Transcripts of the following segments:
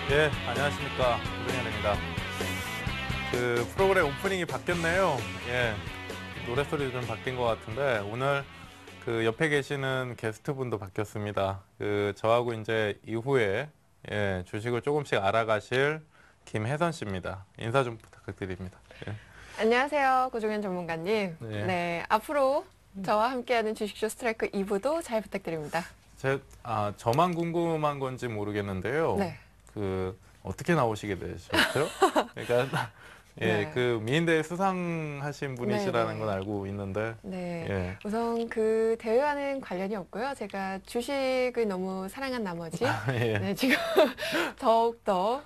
예, 안녕하십니까. 고정현입니다. 그 프로그램 오프닝이 바뀌었네요. 예, 노래소리도 좀 바뀐 것 같은데 오늘 그 옆에 계시는 게스트분도 바뀌었습니다. 그 저하고 이제 이후에 주식을 조금씩 알아가실 김혜선 씨입니다. 인사 좀 부탁드립니다. 예. 안녕하세요. 고종현 전문가님. 네. 네, 앞으로 저와 함께하는 주식쇼 스트라이크 2부도 잘 부탁드립니다. 저만 궁금한 건지 모르겠는데요. 네. 그 어떻게 나오시게 되셨죠? 그러니까 네. 그 미인대회 수상하신 분이시라는 네, 건 알고 있는데, 네. 예. 우선 그 대회와는 관련이 없고요. 제가 주식을 너무 사랑한 나머지 예. 네, 지금 더욱더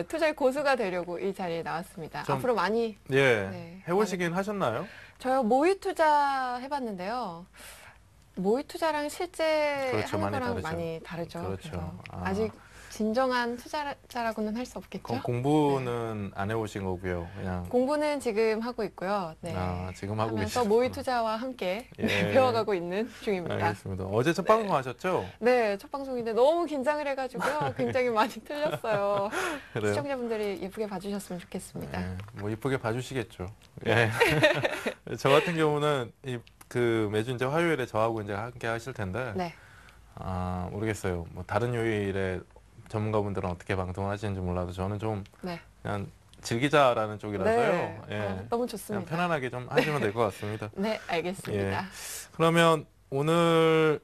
투자의 고수가 되려고 이 자리에 나왔습니다. 좀, 앞으로 많이 예. 네, 해보시긴 하셨나요? 저요 모의 투자 해봤는데요. 모의 투자랑 실제 그렇죠, 하는 많이 거랑 다르죠. 많이 다르죠. 그렇죠. 그래서 아. 아직 진정한 투자자라고는 할 수 없겠죠. 그럼 공부는 안 해보신 거고요. 그냥 공부는 지금 하고 있고요. 네. 지금 하고 하면서 계시구나. 모의 투자와 함께 예. 배워가고 있는 중입니다. 알겠습니다. 어제 첫 방송 하셨죠? 네, 첫 방송인데 너무 긴장을 해가지고요. 굉장히 많이 틀렸어요. 그래요? 시청자분들이 예쁘게 봐주셨으면 좋겠습니다. 예, 뭐 이쁘게 봐주시겠죠. 예. 저 같은 경우는 그 매주 이제 화요일에 저하고 이제 함께 하실 텐데, 네. 모르겠어요. 뭐 다른 요일에 전문가분들은 어떻게 방송을 하시는지 몰라도 저는 좀 네. 그냥 즐기자라는 쪽이라서요. 네. 예. 너무 그냥 좋습니다. 편안하게 좀 하시면 될 것 같습니다. 네, 알겠습니다. 그러면 오늘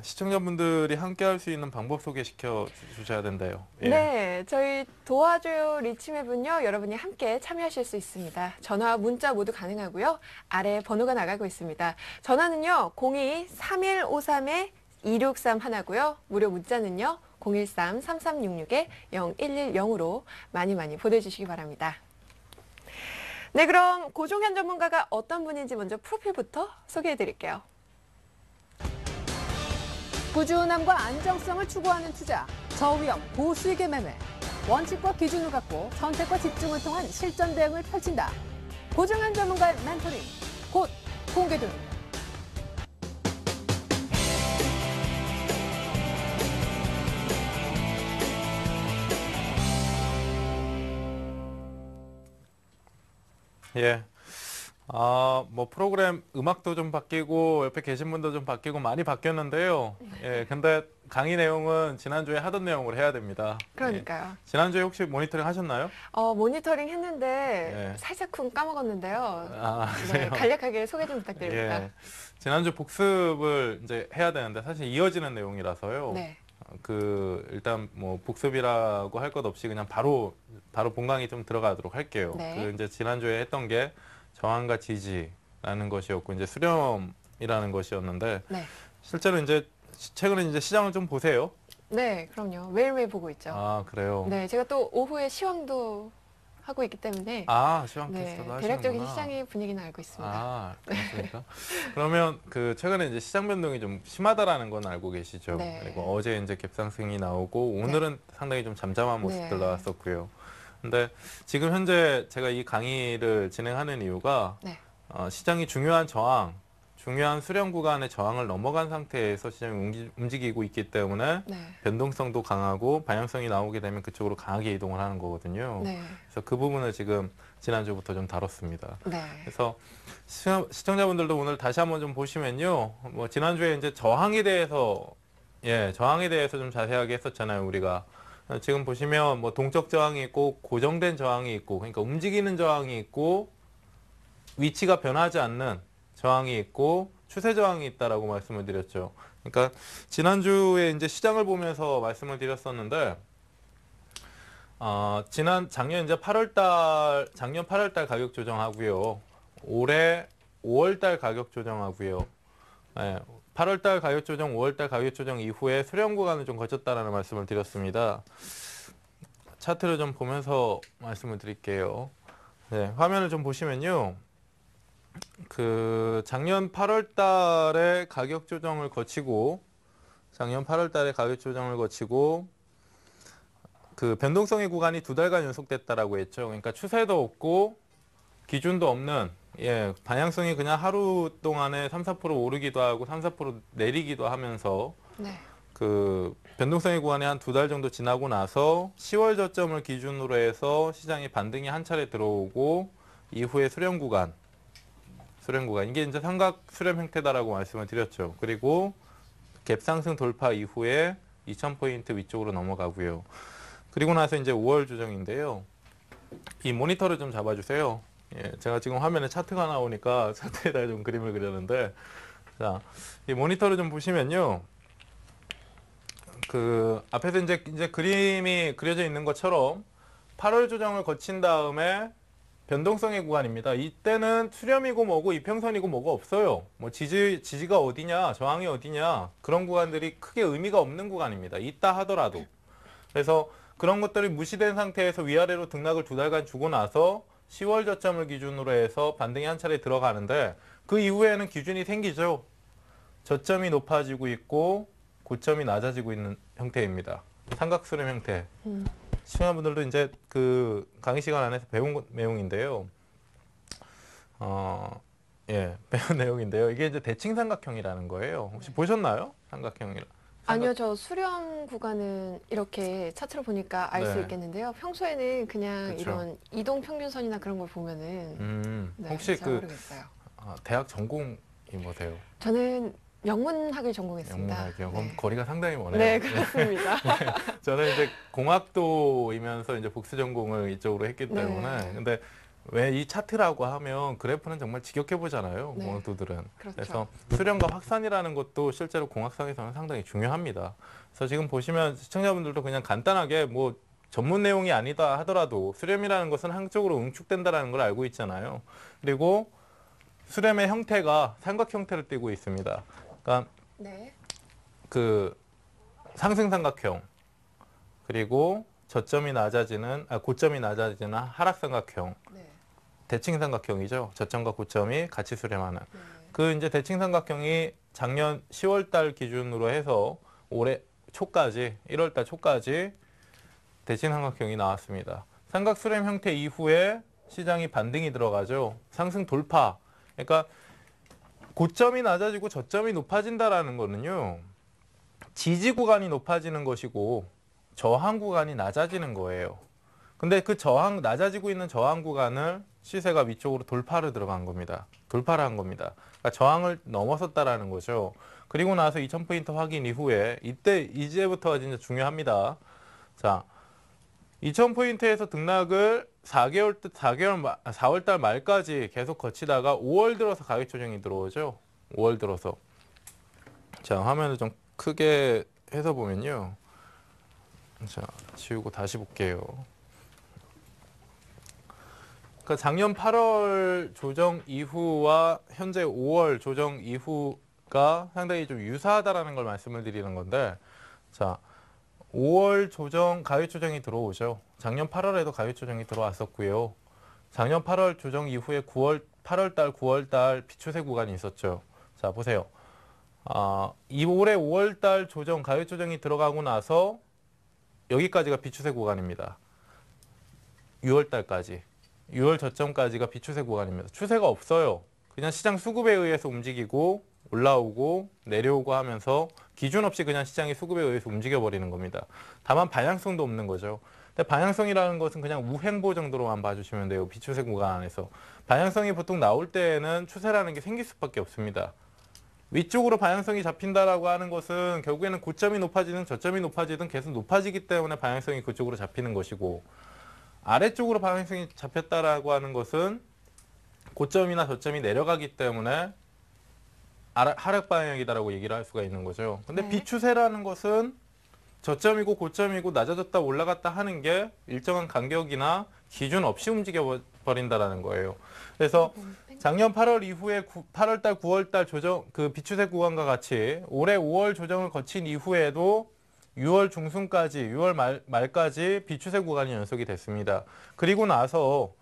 시청자분들이 함께 할 수 있는 방법 소개시켜 주셔야 된대요. 예. 네, 저희 도와줘요 리치맵은요, 여러분이 함께 참여하실 수 있습니다. 전화, 문자 모두 가능하고요. 아래 번호가 나가고 있습니다. 전화는요, 02-3153-2631 하나고요. 무료 문자는요, 013-3366-0110으로 많이 보내주시기 바랍니다. 네, 그럼 고종현 전문가가 어떤 분인지 먼저 프로필부터 소개해드릴게요. 꾸준함과 안정성을 추구하는 투자, 저위험, 고수익의 매매, 원칙과 기준을 갖고 선택과 집중을 통한 실전 대응을 펼친다. 고종현 전문가의 멘토링, 곧 공개됩니다. 예. 뭐 프로그램 음악도 좀 바뀌고 옆에 계신 분도 좀 바뀌고 많이 바뀌었는데요. 예. 근데 강의 내용은 지난주에 하던 내용으로 해야 됩니다. 그러니까요. 예. 지난주에 혹시 모니터링 하셨나요? 모니터링 했는데 살짝쿵 까먹었는데요. 네, 그래요? 간략하게 소개 좀 부탁드립니다. 예. 지난주 복습을 이제 해야 되는데 사실 이어지는 내용이라서요. 네. 일단 뭐 복습이라고 할 것 없이 그냥 바로 본 강의 좀 들어가도록 할게요. 네. 이제 지난주에 했던 게 저항과 지지라는 것이었고 이제 수렴이라는 것이었는데 네. 실제로 이제 최근에 이제 시장을 좀 보세요. 네, 그럼요. 매일매일 보고 있죠. 그래요. 네, 제가 또 오후에 시황도 하고 있기 때문에 시황 네, 테스트도 대략적인 하시는구나. 시장의 분위기는 알고 있습니다. 그렇습니까? 그러면 최근에 이제 시장 변동이 좀 심하다라는 건 알고 계시죠? 네. 그리고 어제 이제 갭상승이 나오고 오늘은 상당히 좀 잠잠한 모습들 네. 나왔었고요. 근데 지금 현재 제가 이 강의를 진행하는 이유가 네. 시장이 중요한 수렴 구간의 저항을 넘어간 상태에서 시장이 움직이고 있기 때문에 네. 변동성도 강하고 방향성이 나오게 되면 그쪽으로 강하게 이동을 하는 거거든요. 네. 그래서 그 부분을 지금 지난주부터 좀 다뤘습니다. 네. 그래서 시청자분들도 오늘 다시 한번 좀 보시면요. 뭐 지난주에 이제 저항에 대해서 좀 자세하게 했었잖아요, 우리가. 지금 보시면 뭐 동적 저항이 있고 고정된 저항이 있고 그러니까 움직이는 저항이 있고 위치가 변하지 않는 저항이 있고 추세 저항이 있다라고 말씀을 드렸죠. 그러니까 지난주에 이제 시장을 보면서 말씀을 드렸었는데 작년 이제 작년 8월달 가격 조정하고요. 올해 5월달 가격 조정하고요. 8월달 가격 조정, 5월달 가격 조정 이후에 수렴 구간을 좀 거쳤다라는 말씀을 드렸습니다. 차트를 좀 보면서 말씀을 드릴게요. 네, 화면을 좀 보시면요. 작년 8월달에 가격 조정을 거치고 변동성의 구간이 2달간 연속됐다라고 했죠. 그러니까 추세도 없고 기준도 없는 방향성이 그냥 하루 동안에 3, 4% 오르기도 하고 3, 4% 내리기도 하면서 네. 그 변동성의 구간이 한 2달 정도 지나고 나서 10월 저점을 기준으로 해서 시장이 반등이 한 차례 들어오고 이후에 수렴 구간 이게 이제 삼각 수렴 형태다라고 말씀을 드렸죠. 그리고 갭 상승 돌파 이후에 2000포인트 위쪽으로 넘어가고요. 그리고 나서 이제 5월 조정인데요. 이 모니터를 좀 잡아주세요. 예, 제가 지금 화면에 차트가 나오니까 차트에다 좀 그림을 그렸는데, 자, 이 모니터를 좀 보시면요. 그 앞에서 이제 그림이 그려져 있는 것처럼 8월 조정을 거친 다음에 변동성의 구간입니다. 이때는 수렴이고 뭐고 이평선이고 뭐가 없어요. 뭐 지지가 어디냐, 저항이 어디냐, 그런 구간들이 크게 의미가 없는 구간입니다. 있다 하더라도. 그래서 그런 것들이 무시된 상태에서 위아래로 등락을 2달간 주고 나서 10월 저점을 기준으로 해서 반등이 한 차례 들어가는데, 그 이후에는 기준이 생기죠. 저점이 높아지고 있고 고점이 낮아지고 있는 형태입니다. 삼각수렴 형태. 시청자분들도 이제 그 강의 시간 안에서 배운 내용인데요. 예, 배운 내용인데요. 이게 이제 대칭 삼각형이라는 거예요. 혹시 보셨나요? 삼각형이라. 아니요, 저 수렴 구간은 이렇게 차트로 보니까 알 수 네. 있겠는데요. 평소에는 그냥 그쵸. 이런 이동 평균선이나 그런 걸 보면은 네, 혹시 잘 그 모르겠어요. 대학 전공이 뭐세요? 저는 영문학을 전공했습니다. 영문학이요. 그럼 네. 거리가 상당히 머네요. 네, 그렇습니다. 저는 이제 공학도이면서 이제 복수 전공을 이쪽으로 했기 네. 때문에, 근데 왜 이 차트라고 하면 그래프는 정말 지겹게 보잖아요. 네. 공학도들은. 그렇죠. 그래서 수렴과 확산이라는 것도 실제로 공학상에서는 상당히 중요합니다. 그래서 지금 보시면 시청자분들도 그냥 간단하게 뭐 전문 내용이 아니다 하더라도 수렴이라는 것은 한쪽으로 응축된다라는 걸 알고 있잖아요. 그리고 수렴의 형태가 삼각 형태를 띠고 있습니다. 그러니까 네. 그 상승 삼각형, 그리고 고점이 낮아지는 하락 삼각형, 네. 대칭 삼각형이죠. 저점과 고점이 같이 수렴하는. 네. 그 이제 대칭 삼각형이 작년 10월 달 기준으로 해서 올해 초까지, 1월 달 초까지 대칭 삼각형이 나왔습니다. 삼각 수렴 형태 이후에 시장이 반등이 들어가죠. 상승 돌파. 그러니까 고점이 낮아지고 저점이 높아진다라는 거는요. 지지 구간이 높아지는 것이고 저항 구간이 낮아지는 거예요. 근데 그 낮아지고 있는 저항 구간을 시세가 위쪽으로 돌파를 들어간 겁니다. 돌파를 한 겁니다. 그러니까 저항을 넘어섰다라는 거죠. 그리고 나서 2000포인트 확인 이후에 이제부터가 진짜 중요합니다. 자, 2000포인트에서 등락을 4월 달 말까지 계속 거치다가 5월 들어서 가격 조정이 들어오죠. 5월 들어서. 자, 화면을 좀 크게 해서 보면요. 자, 지우고 다시 볼게요. 그러니까 작년 8월 조정 이후와 현재 5월 조정 이후가 상당히 좀 유사하다라는 걸 말씀을 드리는 건데, 자, 5월 조정, 가격 조정이 들어오죠. 작년 8월에도 가격 조정이 들어왔었고요. 작년 8월 조정 이후에 8월 달, 9월 달 비추세 구간이 있었죠. 자, 보세요. 올해 5월 달 조정, 가격 조정이 들어가고 나서 여기까지가 비추세 구간입니다. 6월 달까지. 6월 저점까지가 비추세 구간입니다. 추세가 없어요. 그냥 시장 수급에 의해서 움직이고 올라오고 내려오고 하면서 기준 없이 그냥 시장이 수급에 의해서 움직여버리는 겁니다. 다만 방향성도 없는 거죠. 근데 방향성이라는 것은 그냥 우행보 정도로만 봐주시면 돼요. 비추세 구간 안에서. 방향성이 보통 나올 때에는 추세라는 게 생길 수밖에 없습니다. 위쪽으로 방향성이 잡힌다라고 하는 것은 결국에는 고점이 높아지든 저점이 높아지든 계속 높아지기 때문에 방향성이 그쪽으로 잡히는 것이고, 아래쪽으로 방향성이 잡혔다라고 하는 것은 고점이나 저점이 내려가기 때문에 하락 방향이다라고 얘기를 할 수가 있는 거죠. 근데 네. 비추세라는 것은 저점이고 고점이고 낮아졌다 올라갔다 하는 게 일정한 간격이나 기준 없이 움직여 버린다라는 거예요. 그래서 작년 8월 이후에 8월 달, 9월 달 조정, 그 비추세 구간과 같이 올해 5월 조정을 거친 이후에도 6월 중순까지, 6월 말까지 비추세 구간이 연속이 됐습니다. 그리고 나서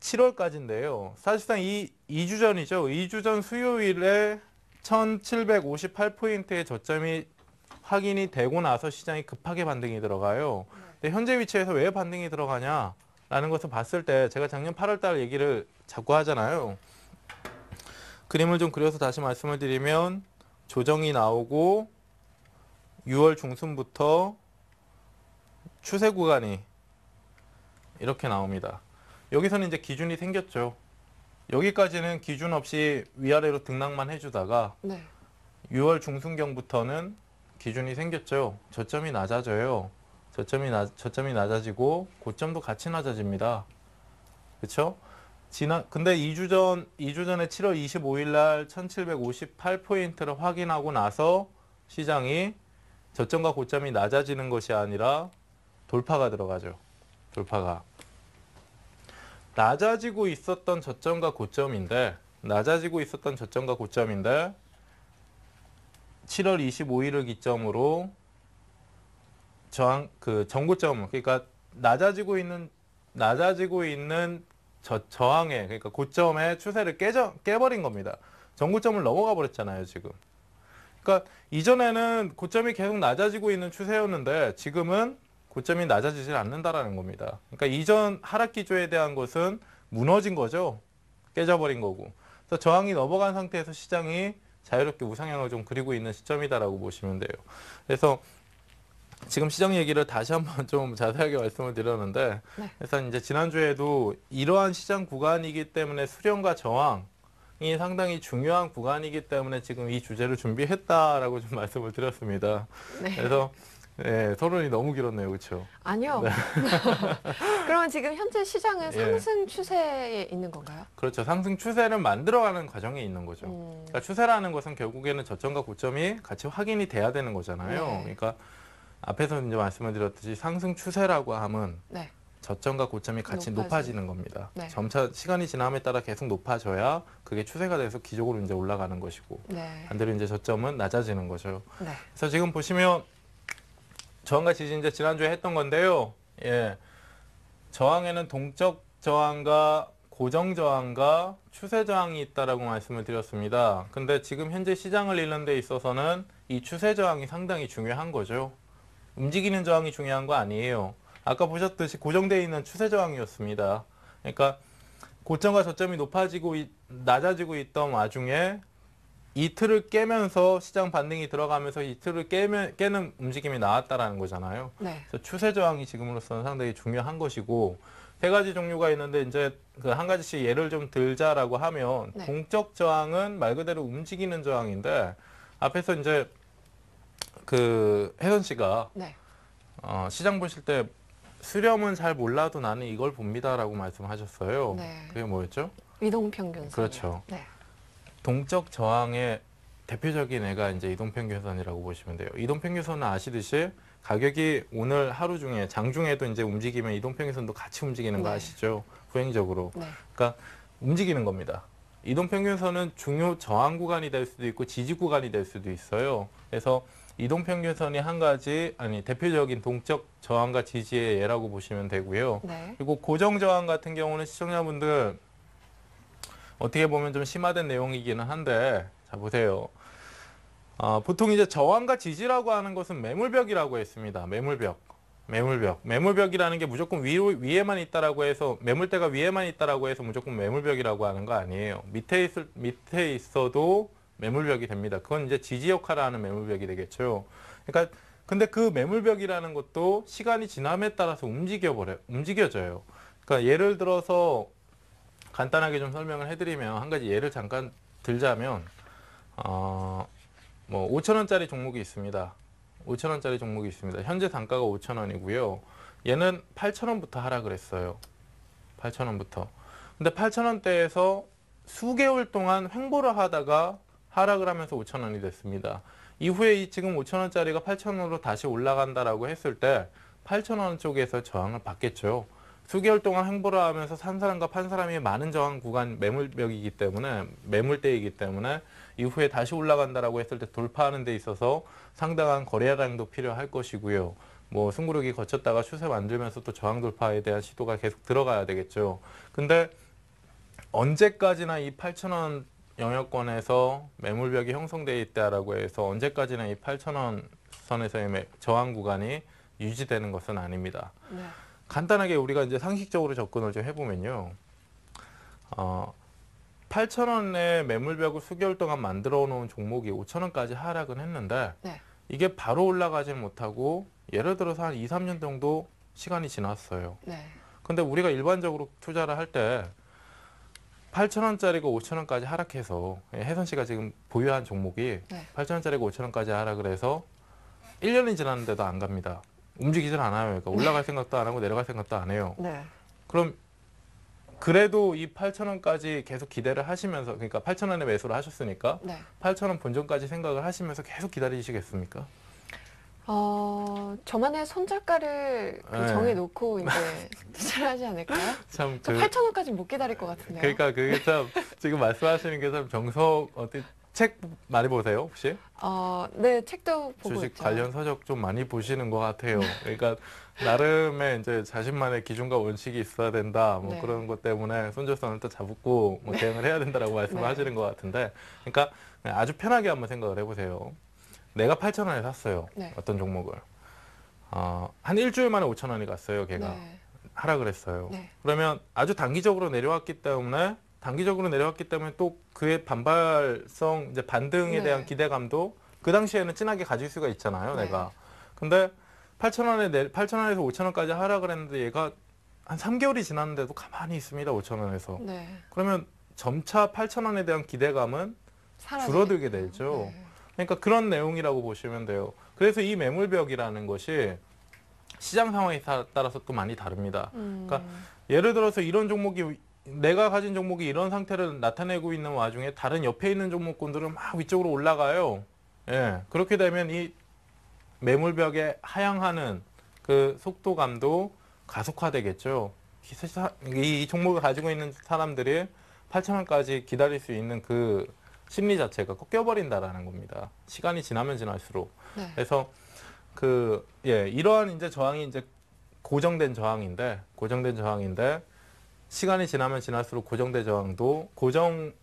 7월까지인데요. 사실상 2주 전이죠. 2주 전 수요일에 1758포인트의 저점이 확인이 되고 나서 시장이 급하게 반등이 들어가요. 근데 현재 위치에서 왜 반등이 들어가냐라는 것을 봤을 때 제가 작년 8월 달 얘기를 자꾸 하잖아요. 그림을 좀 그려서 다시 말씀을 드리면 조정이 나오고 6월 중순부터 추세 구간이 이렇게 나옵니다. 여기서는 이제 기준이 생겼죠. 여기까지는 기준 없이 위아래로 등락만 해주다가 네. 6월 중순경부터는 기준이 생겼죠. 저점이 낮아져요. 저점이 낮아지고 고점도 같이 낮아집니다. 그렇죠? 근데 2주 전에 7월 25일 날 1758포인트를 확인하고 나서 시장이 저점과 고점이 낮아지는 것이 아니라 돌파가 들어가죠. 돌파가. 낮아지고 있었던 저점과 고점인데 7월 25일을 기점으로 전고점, 그러니까 낮아지고 있는 저항에, 그러니까 고점의 추세를 깨버린 겁니다. 전고점을 넘어가 버렸잖아요, 지금. 그러니까 이전에는 고점이 계속 낮아지고 있는 추세였는데 지금은 고점이 낮아지질 않는다라는 겁니다. 그러니까 이전 하락 기조에 대한 것은 무너진 거죠. 깨져버린 거고. 그래서 저항이 넘어간 상태에서 시장이 자유롭게 우상향을 좀 그리고 있는 시점이다라고 보시면 돼요. 그래서 지금 시장 얘기를 다시 한번 좀 자세하게 말씀을 드렸는데, 네. 그래서 이제 지난주에도 이러한 시장 구간이기 때문에 수렴과 저항이 상당히 중요한 구간이기 때문에 지금 이 주제를 준비했다라고 좀 말씀을 드렸습니다. 네. 그래서 네, 토론이 너무 길었네요, 그렇죠? 아니요. 그러면 지금 현재 시장은 예. 상승 추세에 있는 건가요? 그렇죠. 상승 추세를 만들어가는 과정에 있는 거죠. 그러니까 추세라는 것은 결국에는 저점과 고점이 같이 확인이 돼야 되는 거잖아요. 네. 그러니까 앞에서 이제 말씀을 드렸듯이 상승 추세라고 하면 네. 저점과 고점이 같이 높아지는 겁니다. 네. 점차 시간이 지남에 따라 계속 높아져야 그게 추세가 돼서 기적으로 이제 올라가는 것이고, 네. 반대로 이제 저점은 낮아지는 거죠. 네. 그래서 지금 보시면 저항과 지지 이제 지난주에 했던 건데요. 예. 저항에는 동적 저항과 고정 저항과 추세 저항이 있다라고 말씀을 드렸습니다. 근데 지금 현재 시장을 읽는 데 있어서는 이 추세 저항이 상당히 중요한 거죠. 움직이는 저항이 중요한 거 아니에요. 아까 보셨듯이 고정되어 있는 추세 저항이었습니다. 그러니까 고점과 저점이 낮아지고 있던 와중에 이 틀을 깨면서 시장 반등이 들어가면서 이 틀을 깨는 움직임이 나왔다라는 거잖아요. 네. 그래서 추세 저항이 지금으로서는 상당히 중요한 것이고, 세 가지 종류가 있는데 이제 그 한 가지씩 예를 좀 들자라고 하면, 네. 동적 저항은 말 그대로 움직이는 저항인데, 앞에서 이제 그 혜선 씨가 네. 시장 보실 때 수렴은 잘 몰라도 나는 이걸 봅니다라고 말씀하셨어요. 네. 그게 뭐였죠? 이동평균선. 그렇죠. 네. 동적 저항의 대표적인 애가 이제 이동평균선이라고 보시면 돼요. 이동평균선은 아시듯이 가격이 오늘 하루 중에 장중에도 이제 움직이면 이동평균선도 같이 움직이는 거 네. 아시죠? 후행적으로. 네. 그러니까 움직이는 겁니다. 이동평균선은 중요 저항 구간이 될 수도 있고 지지 구간이 될 수도 있어요. 그래서 이동평균선이 대표적인 동적 저항과 지지의 예라고 보시면 되고요. 네. 그리고 고정 저항 같은 경우는 시청자분들 어떻게 보면 좀 심화된 내용이기는 한데, 자 보세요. 보통 이제 저항과 지지라고 하는 것은 매물벽이라고 했습니다. 매물벽이라는 게 무조건 위에만 있다라고 해서, 매물대가 위에만 있다라고 해서 무조건 매물벽이라고 하는 거 아니에요. 밑에 있어도 매물벽이 됩니다. 그건 이제 지지 역할을 하는 매물벽이 되겠죠. 그러니까 근데 그 매물벽이라는 것도 시간이 지남에 따라서 움직여져요. 그러니까 예를 들어서 간단하게 좀 설명을 해드리면, 한 가지 예를 잠깐 들자면, 뭐 5,000원짜리 종목이 있습니다. 5,000원짜리 종목이 있습니다. 현재 단가가 5,000원이고요. 얘는 8,000원부터 하락을 했어요. 8,000원부터. 근데 8,000원대에서 수개월 동안 횡보를 하다가 하락을 하면서 5,000원이 됐습니다. 이후에 지금 5,000원짜리가 8,000원으로 다시 올라간다라고 했을 때 8,000원 쪽에서 저항을 받겠죠. 수개월 동안 횡보를 하면서 산 사람과 판 사람이 많은 저항 구간 매물벽이기 때문에, 매물대이기 때문에 이후에 다시 올라간다라고 했을 때 돌파하는 데 있어서 상당한 거래량도 필요할 것이고요. 뭐 승부력이 거쳤다가 추세 만들면서 또 저항 돌파에 대한 시도가 계속 들어가야 되겠죠. 근데 언제까지나 이 8,000원 영역권에서 매물벽이 형성되어 있다라고 해서 언제까지나 이 8,000원 선에서의 저항 구간이 유지되는 것은 아닙니다. 네. 간단하게 우리가 이제 상식적으로 접근을 좀 해보면요. 8,000원의 매물벽을 수개월 동안 만들어 놓은 종목이 5,000원까지 하락은 했는데, 네. 이게 바로 올라가지는 못하고 예를 들어서 한 2, 3년 정도 시간이 지났어요. 네. 근데 우리가 일반적으로 투자를 할 때 8,000원짜리가 5,000원까지 하락해서 혜선 씨가 지금 보유한 종목이 네. 8,000원짜리가 5,000원까지 하락을 해서 1년이 지났는데도 안 갑니다. 움직이질 않아요. 그러니까 올라갈 생각도 안 하고 내려갈 생각도 안 해요. 네. 그럼 그래도 이 8,000원까지 계속 기대를 하시면서, 그러니까 8,000원에 매수를 하셨으니까 네. 8,000원 본전까지 생각을 하시면서 계속 기다리시겠습니까? 저만의 손절가를 네. 정해놓고 이제 투자를 하지 않을까요? 참 저 8,000원까지 못 기다릴 것 같은데요. 그러니까 그게 참 지금 말씀하시는 게 참 정석, 어떻게 책 많이 보세요 혹시? 네, 책도 보고 주식 있죠. 관련 서적 좀 많이 보시는 것 같아요. 그러니까 나름의 이제 자신만의 기준과 원칙이 있어야 된다. 뭐 네. 그런 것 때문에 손절선을 또 잡고 뭐 대응을 해야 된다라고 말씀을 네. 하시는 것 같은데, 그러니까 아주 편하게 한번 생각을 해보세요. 내가 8,000원에 샀어요. 네. 어떤 종목을. 한 일주일 만에 5,000원이 갔어요. 걔가 네. 하락을 했어요. 네. 그러면 아주 단기적으로 내려왔기 때문에 또 그의 반발성, 이제 반등에 네. 대한 기대감도 그 당시에는 진하게 가질 수가 있잖아요, 네. 내가. 근데 8,000원에서 5,000원까지 하락을 했는데 얘가 한 3개월이 지났는데도 가만히 있습니다, 5,000원에서. 네. 그러면 점차 8,000원에 대한 기대감은 사라지겠죠. 줄어들게 되죠. 네. 그러니까 그런 내용이라고 보시면 돼요. 그래서 이 매물벽이라는 것이 시장 상황에 따라서 또 많이 다릅니다. 그러니까 예를 들어서 이런 종목이, 내가 가진 종목이 이런 상태를 나타내고 있는 와중에 다른 옆에 있는 종목군들은 막 위쪽으로 올라가요. 예, 그렇게 되면 이 매물벽에 하향하는 그 속도감도 가속화되겠죠. 이 종목을 가지고 있는 사람들이 8,000원까지 기다릴 수 있는 그 심리 자체가 꺾여버린다라는 겁니다. 시간이 지나면 지날수록. 네. 그래서 이러한 이제 저항이 이제 고정된 저항인데 시간이 지나면 지날수록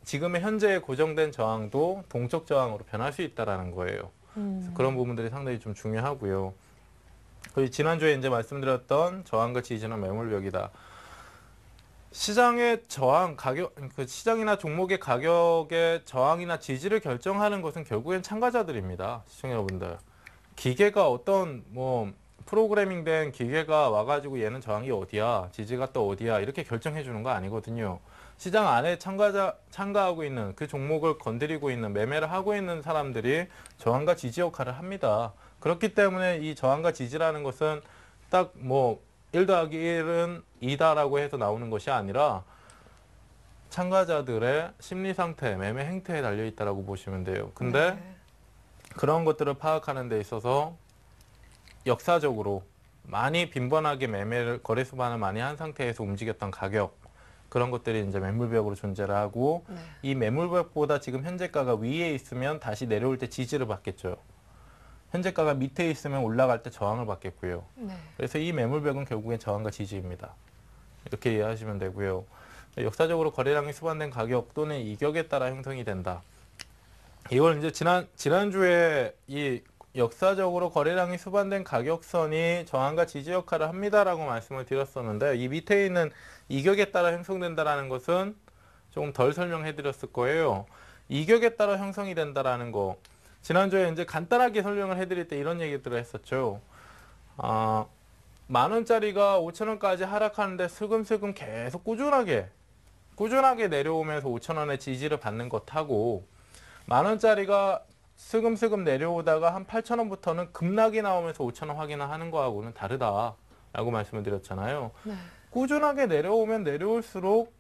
지금의 현재의 고정된 저항도 동적 저항으로 변할 수 있다라는 거예요. 그래서 그런 부분들이 상당히 좀 중요하고요. 그리고 지난주에 이제 말씀드렸던 저항과 지지는 매물벽이다. 시장의 저항, 시장이나 종목의 가격의 저항이나 지지를 결정하는 것은 결국엔 참가자들입니다. 시청자분들. 기계가 어떤 프로그래밍된 기계가 와가지고 얘는 저항이 어디야, 지지가 또 어디야 이렇게 결정해 주는 거 아니거든요. 시장 안에 참가하고 있는 그 종목을 건드리고 있는, 매매를 하고 있는 사람들이 저항과 지지 역할을 합니다. 그렇기 때문에 이 저항과 지지라는 것은 딱 1 더하기 1은 2다라고 해서 나오는 것이 아니라 참가자들의 심리 상태, 매매 행태에 달려 있다라고 보시면 돼요. 근데 네. 그런 것들을 파악하는 데 있어서 역사적으로 많이 빈번하게 거래 수반을 많이 한 상태에서 움직였던 가격, 그런 것들이 이제 매물벽으로 존재를 하고, 네. 이 매물벽보다 지금 현재가가 위에 있으면 다시 내려올 때 지지를 받겠죠. 현재가가 밑에 있으면 올라갈 때 저항을 받겠고요. 네. 그래서 이 매물벽은 결국엔 저항과 지지입니다. 이렇게 이해하시면 되고요. 역사적으로 거래량이 수반된 가격 또는 이격에 따라 형성이 된다. 이걸 이제 지난주에 이 역사적으로 거래량이 수반된 가격선이 저항과 지지 역할을 합니다라고 말씀을 드렸었는데, 이 밑에 있는 이격에 따라 형성된다라는 것은 조금 덜 설명해 드렸을 거예요. 이격에 따라 형성이 된다라는 거, 지난주에 이제 간단하게 설명을 해드릴 때 이런 얘기들을 했었죠. 10,000원짜리가 5,000원까지 하락하는데 슬금슬금 계속 꾸준하게 내려오면서 5,000원의 지지를 받는 것하고, 10,000원짜리가 슬금슬금 내려오다가 한 8,000원부터는 급락이 나오면서 5,000원 확인을 하는 거하고는 다르다라고 말씀을 드렸잖아요. 네. 꾸준하게 내려오면 내려올수록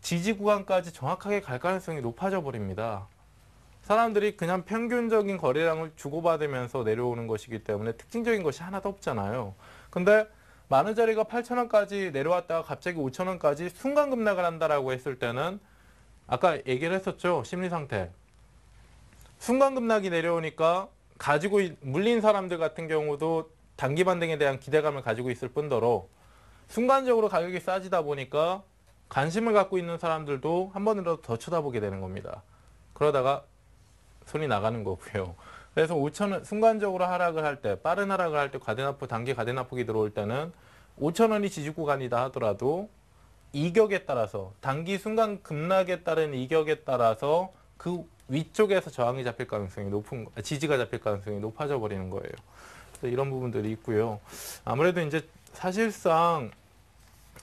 지지 구간까지 정확하게 갈 가능성이 높아져 버립니다. 사람들이 그냥 평균적인 거래량을 주고받으면서 내려오는 것이기 때문에 특징적인 것이 하나도 없잖아요. 근데 10,000원짜리가 8,000원까지 내려왔다가 갑자기 5,000원까지 순간 급락을 한다라고 했을 때는, 아까 얘기를 했었죠. 심리 상태. 순간 급락이 내려오니까 물린 사람들 같은 경우도 단기 반등에 대한 기대감을 가지고 있을 뿐더러, 순간적으로 가격이 싸지다 보니까 관심을 갖고 있는 사람들도 한 번이라도 더 쳐다보게 되는 겁니다. 그러다가 손이 나가는 거고요. 그래서 5,000원 순간적으로 하락을 할 때, 빠른 하락을 할 때, 단기 가대납폭이 들어올 때는 5,000원이 지지 구간이다 하더라도 이격에 따라서, 단기 순간 급락에 따른 이격에 따라서 그 위쪽에서 저항이 잡힐 가능성이 지지가 잡힐 가능성이 높아져 버리는 거예요. 그래서 이런 부분들이 있고요. 아무래도 이제 사실상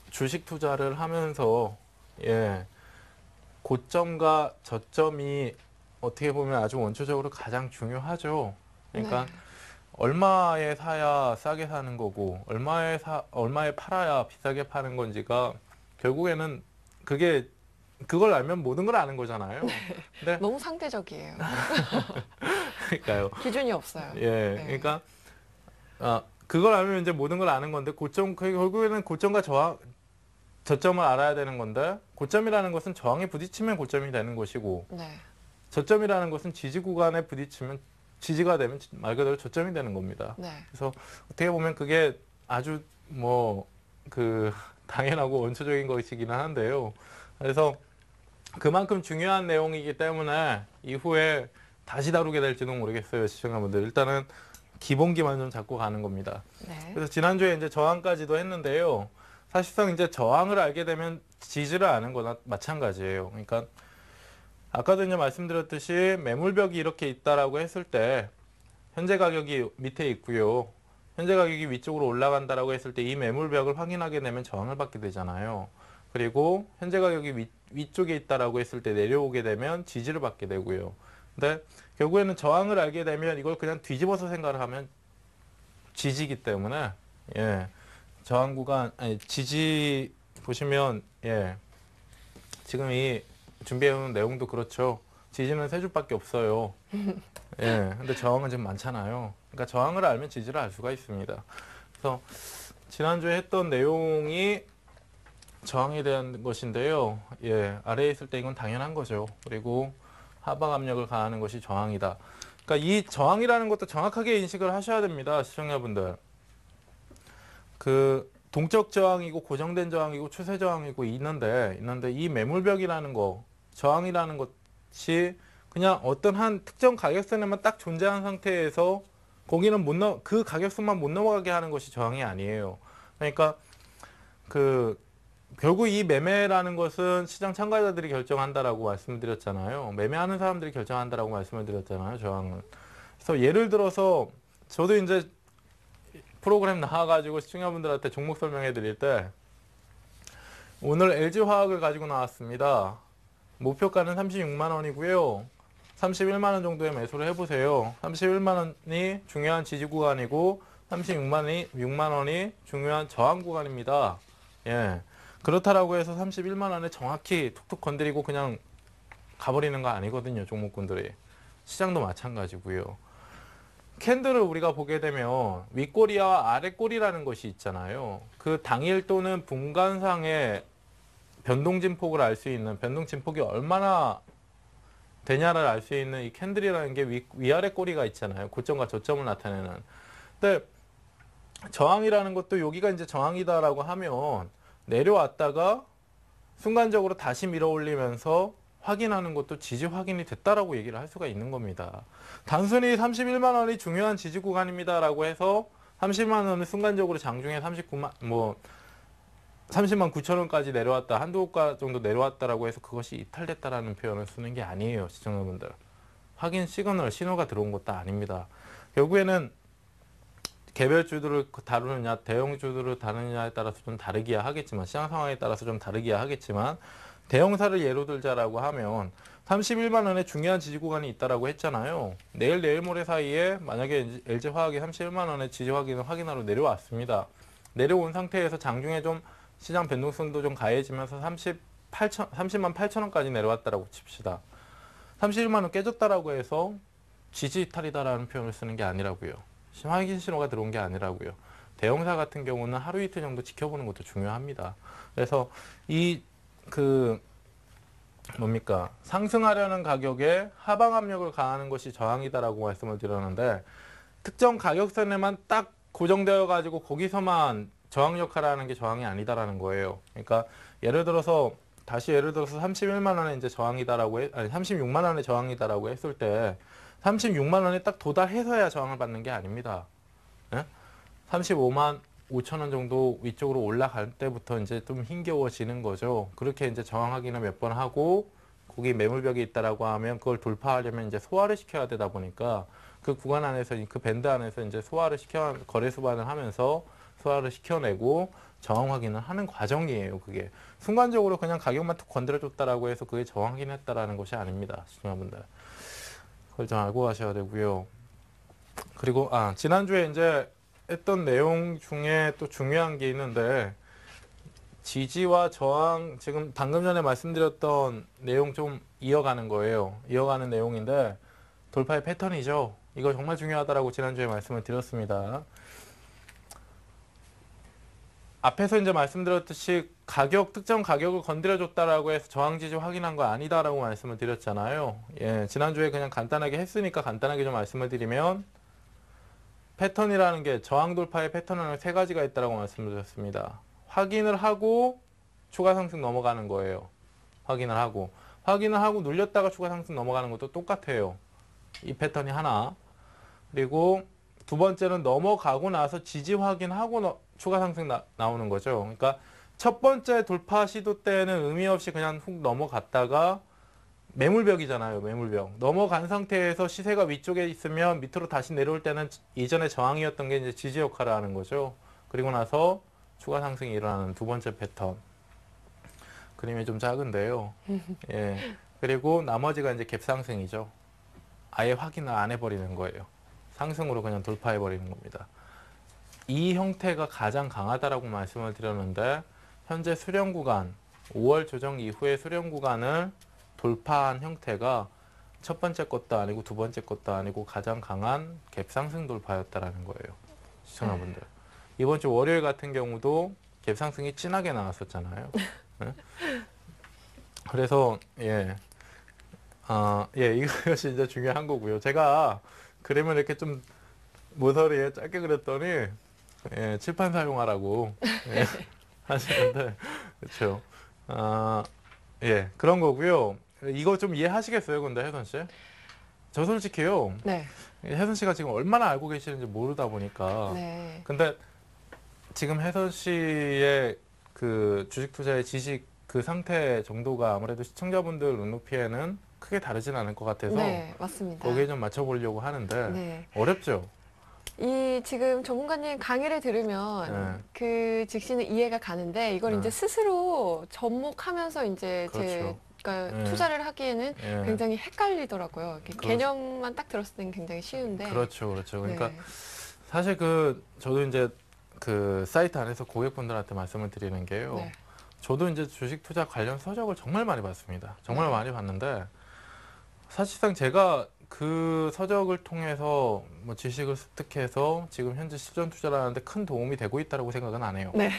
주식 투자를 하면서 고점과 저점이 어떻게 보면 아주 원초적으로 가장 중요하죠. 그러니까 네. 얼마에 사야 싸게 사는 거고 얼마에 팔아야 비싸게 파는 건지가 결국에는 그걸 알면 모든 걸 아는 거잖아요. 근데 너무 상대적이에요. 그러니까요. 기준이 없어요. 예, 그러니까 그걸 알면 이제 모든 걸 아는 건데 결국에는 고점과 저점을 알아야 되는 건데 고점이라는 것은 저항에 부딪히면 고점이 되는 것이고 네. 저점이라는 것은 지지 구간에 부딪히면 지지가 되면 말 그대로 저점이 되는 겁니다. 네. 그래서 어떻게 보면 그게 아주 당연하고 원초적인 것이기는 한데요. 그래서 그만큼 중요한 내용이기 때문에 이후에 다시 다루게 될지도 모르겠어요, 시청자분들. 일단은 기본기만 좀 잡고 가는 겁니다. 네. 그래서 지난주에 이제 저항까지도 했는데요. 사실상 이제 저항을 알게 되면 지지를 아는 거나 마찬가지예요. 그러니까 아까도 이제 말씀드렸듯이 매물벽이 이렇게 있다라고 했을 때 현재 가격이 밑에 있고요. 현재 가격이 위쪽으로 올라간다라고 했을 때 이 매물벽을 확인하게 되면 저항을 받게 되잖아요. 그리고 현재 가격이 위쪽에 있다라고 했을 때 내려오게 되면 지지를 받게 되고요. 근데 결국에는 저항을 알게 되면 이걸 그냥 뒤집어서 생각을 하면 지지기 때문에 저항 구간 지지 보시면 지금 이 준비해온 내용도 그렇죠. 지지는 세 줄밖에 없어요. 근데 저항은 지금 많잖아요. 그러니까 저항을 알면 지지를 알 수가 있습니다. 그래서 지난주에 했던 내용이 저항에 대한 것인데요. 아래에 있을 때 이건 당연한 거죠. 그리고 하방 압력을 가하는 것이 저항이다. 그러니까 이 저항이라는 것도 정확하게 인식을 하셔야 됩니다, 시청자분들. 그 동적 저항이고 고정된 저항이고 추세 저항이고 있는데 이 매물벽이라는 거, 저항이라는 것이 그냥 어떤 한 특정 가격선에만 딱 존재한 상태에서 거기는 그 가격선만 못 넘어가게 하는 것이 저항이 아니에요. 그러니까 결국 이 매매라는 것은 시장 참가자들이 결정한다라고 말씀을 드렸잖아요. 매매하는 사람들이 결정한다라고 말씀을 드렸잖아요, 저항은. 그래서 예를 들어서 저도 이제 프로그램 나와가지고 시청자분들한테 종목 설명해 드릴 때 오늘 LG화학을 가지고 나왔습니다. 목표가는 36만 원이고요. 31만 원 정도에 매수를 해보세요. 31만 원이 중요한 지지 구간이고 36만 원이 중요한 저항 구간입니다. 그렇다라고 해서 31만 원에 정확히 툭툭 건드리고 그냥 가버리는 거 아니거든요, 종목군들이. 시장도 마찬가지고요. 캔들을 우리가 보게 되면 윗꼬리와 아랫꼬리라는 것이 있잖아요. 그 당일 또는 분간상의 변동진폭을 알 수 있는, 변동진폭이 얼마나 되냐를 알 수 있는 이 캔들이라는 게 위아래 꼬리가 있잖아요. 고점과 저점을 나타내는. 근데 저항이라는 것도 여기가 이제 저항이다라고 하면 내려왔다가 순간적으로 다시 밀어올리면서 확인하는 것도 지지 확인이 됐다라고 얘기를 할 수가 있는 겁니다. 단순히 31만 원이 중요한 지지 구간입니다라고 해서 30만 원을 순간적으로 장중에 30만 9천 원까지 내려왔다, 한두 호가 정도 내려왔다라고 해서 그것이 이탈됐다라는 표현을 쓰는 게 아니에요, 시청자분들. 확인 시그널, 신호가 들어온 것도 아닙니다. 결국에는 개별주들을 다루느냐, 대형주들을 다루느냐에 따라서 좀 다르기야 하겠지만, 시장 상황에 따라서 좀 다르기야 하겠지만, 대형사를 예로 들자라고 하면 31만 원의 중요한 지지 구간이 있다라고 했잖아요. 내일 모레 사이에 만약에 LG화학이 31만 원의 지지 확인을 확인하러 내려왔습니다. 내려온 상태에서 장중에 좀 시장 변동성도 좀 가해지면서 30만 8천 원까지 내려왔다라고 칩시다. 31만 원 깨졌다라고 해서 지지 이탈이다라는 표현을 쓰는 게 아니라고요. 확인 신호가 들어온 게 아니라고요. 대형사 같은 경우는 하루 이틀 정도 지켜보는 것도 중요합니다. 그래서 상승하려는 가격에 하방 압력을 가하는 것이 저항이다라고 말씀을 드렸는데, 특정 가격선에만 딱 고정되어 가지고 거기서만 저항 역할을 하는 게 저항이 아니다라는 거예요. 그러니까 예를 들어서 31만 원에 이제 저항이다라고 36만 원에 저항이다라고 했을 때 36만 원에 딱 도달해서야 저항을 받는 게 아닙니다. 35만 5천 원 정도 위쪽으로 올라갈 때부터 이제 좀 힘겨워지는 거죠. 그렇게 이제 저항 확인을 몇 번 하고 거기 매물벽이 있다라고 하면 그걸 돌파하려면 이제 소화를 시켜야 되다 보니까 그 구간 안에서 그 밴드 안에서 이제 소화를 시켜 거래 수반을 하면서 소화를 시켜내고 저항 확인을 하는 과정이에요. 그게 순간적으로 그냥 가격만 툭 건드려줬다라고 해서 그게 저항 확인했다라는 것이 아닙니다, 시청자분들. 그걸 좀 알고 가셔야 되고요. 그리고 지난주에 이제 했던 내용 중에 또 중요한 게 있는데 지지와 저항 지금 방금 전에 말씀드렸던 내용 좀 이어가는 거예요. 이어가는 내용인데 돌파의 패턴이죠. 이거 정말 중요하다라고 지난주에 말씀을 드렸습니다. 앞에서 이제 말씀드렸듯이 특정 가격을 건드려줬다라고 해서 저항 지지 확인한 거 아니다라고 말씀을 드렸잖아요. 예, 지난주에 그냥 간단하게 했으니까 간단하게 좀 말씀을 드리면 패턴이라는 게 저항 돌파의 패턴은 세 가지가 있다라고 말씀을 드렸습니다. 확인을 하고 추가 상승 넘어가는 거예요. 확인을 하고 눌렸다가 추가 상승 넘어가는 것도 똑같아요. 이 패턴이 하나. 그리고 두 번째는 넘어가고 나서 지지 확인하고 추가 상승 나오는 거죠. 그러니까 첫 번째 돌파 시도 때는 의미 없이 그냥 훅 넘어갔다가 매물벽이잖아요. 매물벽. 넘어간 상태에서 시세가 위쪽에 있으면 밑으로 다시 내려올 때는 이전에 저항이었던 게 이제 지지 역할을 하는 거죠. 그리고 나서 추가 상승이 일어나는 두 번째 패턴. 그림이 좀 작은데요. 예. 그리고 나머지가 이제 갭 상승이죠. 아예 확인을 안 해버리는 거예요. 상승으로 그냥 돌파해버리는 겁니다. 이 형태가 가장 강하다라고 말씀을 드렸는데 현재 수렴 구간, 5월 조정 이후의 수렴 구간을 돌파한 형태가 첫 번째 것도 아니고 두 번째 것도 아니고 가장 강한 갭 상승 돌파였다라는 거예요. 시청자분들. 이번 주 월요일 같은 경우도 갭 상승이 진하게 나왔었잖아요. 네? 그래서 이것이 이제 중요한 거고요. 제가 그림을 이렇게 좀 모서리에 짧게 그렸더니 칠판 사용하라고 하시는데 그렇죠. 그런 거고요. 이거 좀 이해하시겠어요, 근데 혜선 씨? 저 솔직히요. 네. 혜선 씨가 지금 얼마나 알고 계시는지 모르다 보니까. 네. 근데 지금 혜선 씨의 그 주식 투자의 지식 그 상태 정도가 아무래도 시청자분들 눈높이에는 크게 다르진 않을 것 같아서 네, 맞습니다. 거기에 좀 맞춰보려고 하는데 네. 어렵죠? 이 지금 전문가님 강의를 들으면 그 즉시는 이해가 가는데 이걸 이제 스스로 접목하면서 이제 그렇죠. 제가 투자를 하기에는 굉장히 헷갈리더라고요. 이렇게 개념만 딱 들었을 때는 굉장히 쉬운데. 그렇죠. 그러니까 네. 사실 저도 이제 그 사이트 안에서 고객분들한테 말씀을 드리는 게요. 네. 저도 이제 주식 투자 관련 서적을 정말 많이 봤습니다. 정말 많이 봤는데 사실상 제가 그 서적을 통해서 뭐 지식을 습득해서 지금 현재 실전 투자를 하는데 큰 도움이 되고 있다고 생각은 안 해요. 네.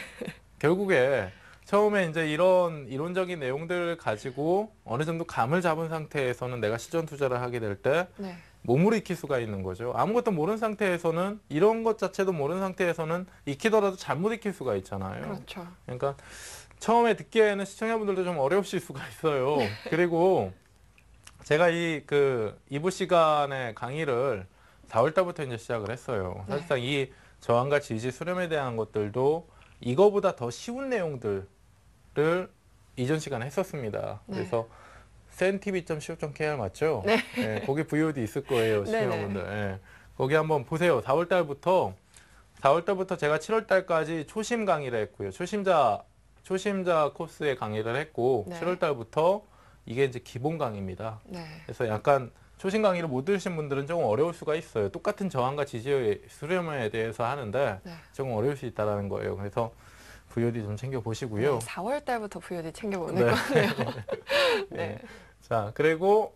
결국에 처음에 이제 이런 이론적인 내용들을 가지고 어느 정도 감을 잡은 상태에서는 내가 실전 투자를 하게 될 때 네. 몸으로 익힐 수가 있는 거죠. 아무것도 모르는 상태에서는 이런 것 자체도 모르는 상태에서는 익히더라도 잘못 익힐 수가 있잖아요. 그렇죠. 그러니까 처음에 듣기에는 시청자분들도 좀 어려우실 수가 있어요. 그리고 제가 이 2부 시간의 강의를 4월 달부터 이제 시작을 했어요. 사실상 이 저항과 지지 수렴에 대한 것들도 이거보다 더 쉬운 내용들을 이전 시간에 했었습니다. 그래서 sentv.co.kr 맞죠? 네. 네, 거기 VOD 있을 거예요, 시청자분들. 네. 거기 한번 보세요. 4월 달부터 제가 7월 달까지 초심 강의를 했고요. 초심자 코스의 강의를 했고 7월 달부터 이게 이제 기본 강의입니다. 그래서 약간 초심 강의를 못 들으신 분들은 조금 어려울 수가 있어요. 똑같은 저항과 지지의 수렴에 대해서 하는데 조금 어려울 수 있다는 거예요. 그래서 VOD 좀 챙겨 보시고요. 4월 달부터 VOD 챙겨보는 거네요. 네. 자, 그리고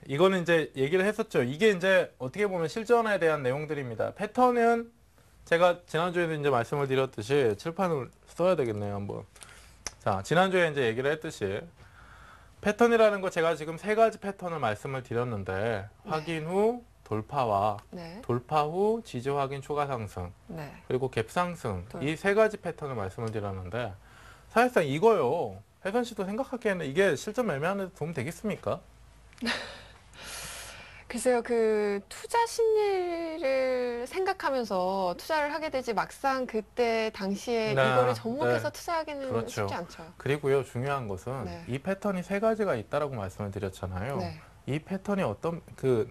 이거는 이제 얘기를 했었죠. 이게 이제 어떻게 보면 실전에 대한 내용들입니다. 패턴은 제가 지난주에도 이제 말씀을 드렸듯이 칠판을 써야 되겠네요, 한번. 자, 지난주에 이제 얘기를 했듯이 패턴이라는 거 제가 지금 세 가지 패턴을 말씀을 드렸는데 확인 후 돌파와 돌파 후 지지 확인 추가 상승 그리고 갭 상승 이 세 가지 패턴을 말씀을 드렸는데 사실상 이거요. 혜선 씨도 생각하기에는 이게 실전 매매하는 데 도움 되겠습니까? 글쎄요, 그 투자 심리를 생각하면서 투자를 하게 되지 막상 그때 당시에 네, 이거를 접목해서 네. 투자하기는 그렇죠. 쉽지 않죠. 그리고요, 중요한 것은 네. 이 패턴이 세 가지가 있다라고 말씀을 드렸잖아요. 네. 이 패턴이